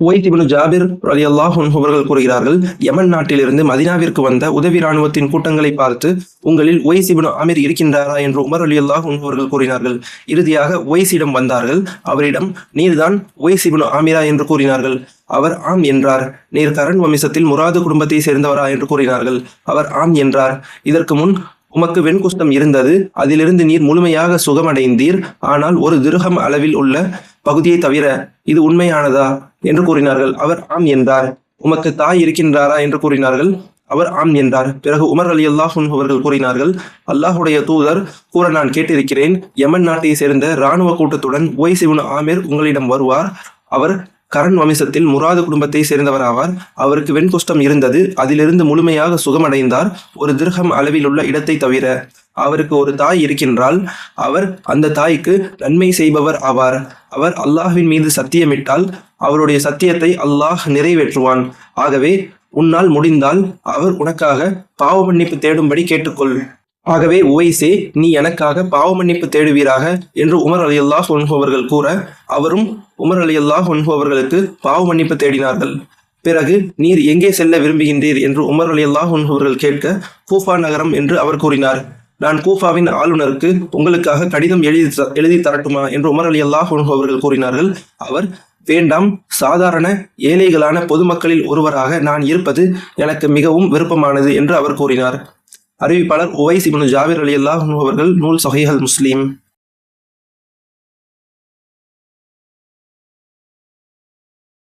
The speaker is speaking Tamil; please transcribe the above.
உவைஸ் இப்னு ஜாபிர் ரலியல்லாஹு அன்ஹு அவர்கள் கூறுகிறார்கள், யமன் நாட்டிலிருந்து மதீனாவிற்கு வந்த உதவி ராணுவத்தின் கூட்டங்களை பார்த்து, உங்களில் உவைஸ் இப்னு ஆமிர் இருக்கின்றாரா என்று உமர் ரலியல்லாஹு அன்ஹு அவர்கள் கூறினார்கள். இறுதியாக உவைஸிடம் வந்தார்கள். அவரிடம், நீர்தான் உவைஸ் இப்னு ஆமிரா என்று கூறினார்கள். அவர் ஆம் என்றார். நீர் கரண் வம்சத்தில் முராது குடும்பத்தை சேர்ந்தவரா என்று கூறினார்கள். அவர் ஆம் என்றார். இதற்கு முன் உமக்கு வெண்குஷ்டம் இருந்தது, அதிலிருந்து நீர் முழுமையாக சுகமடைந்தீர். ஆனால் ஒரு திர்ஹம் அளவில் உள்ள பகுதியை தவிர. இது உண்மையானதா என்று கூறினார்கள். அவர் ஆம் என்றார். உமக்கு தாய் இருக்கின்றாரா என்று கூறினார்கள். அவர் ஆம் என்றார். பிறகு உமர் ரலியல்லாஹு அன்ஹு அவர்கள் கூறினார்கள், அல்லாஹுடைய தூதர் கூற நான் கேட்டிருக்கிறேன், யமன் நாட்டை சேர்ந்த இராணுவ கூட்டத்துடன் உவைஸ் இப்னு ஆமிர் உங்களிடம் வருவார். அவர் கரண் வம்சத்தில் முராது குடும்பத்தை சேர்ந்தவராவார். அவருக்கு வெண்குஷ்டம் இருந்தது, அதிலிருந்து முழுமையாக சுகமடைந்தார், ஒரு திர்ஹம் அளவில் உள்ள இடத்தை தவிர. அவருக்கு ஒரு தாய் இருக்கின்றால், அவர் அந்த தாய்க்கு நன்மை செய்பவர் ஆவார். அவர் அல்லாஹ்வின் மீது சத்தியமிட்டால் அவருடைய சத்தியத்தை அல்லாஹ் நிறைவேற்றுவான். ஆகவே உன்னால் முடிந்தால் அவர் உனக்காக பாவ மன்னிப்பு தேடும்படி கேட்டுக்கொள். ஆகவே உவைஸே, நீ எனக்காக பாவ மன்னிப்பு தேடுவீராக என்று உமர் ரலியல்லாஹு அன்ஹு அவர்கள் கூற, அவரும் உமர் ரலியல்லாஹு அன்ஹு அவர்களுக்கு பாவ மன்னிப்பு தேடினார்கள். பிறகு, நீர் எங்கே செல்ல விரும்புகின்றீர் என்று உமர் ரலியல்லாஹு அன்ஹு அவர்கள் கேட்க, கூஃபா நகரம் என்று அவர் கூறினார். நான் கூஃபாவின் ஆளுநருக்கு உங்களுக்காக கடிதம் எழுதி தரட்டுமா என்று உமர் ரலியல்லாஹு அன்ஹு அவர்கள் கூறினார்கள். அவர், வேண்டாம், சாதாரண ஏழைகளான பொதுமக்களில் ஒருவராக நான் இருப்பது எனக்கு மிகவும் விருப்பமானது என்று அவர் கூறினார். அறிவிப்பாளர் உவைஸ் இப்னு ஜாபிர் ரலியல்லாஹு அன்ஹு அவர்கள், நூல் ஸஹீஹுல் முஸ்லிம்.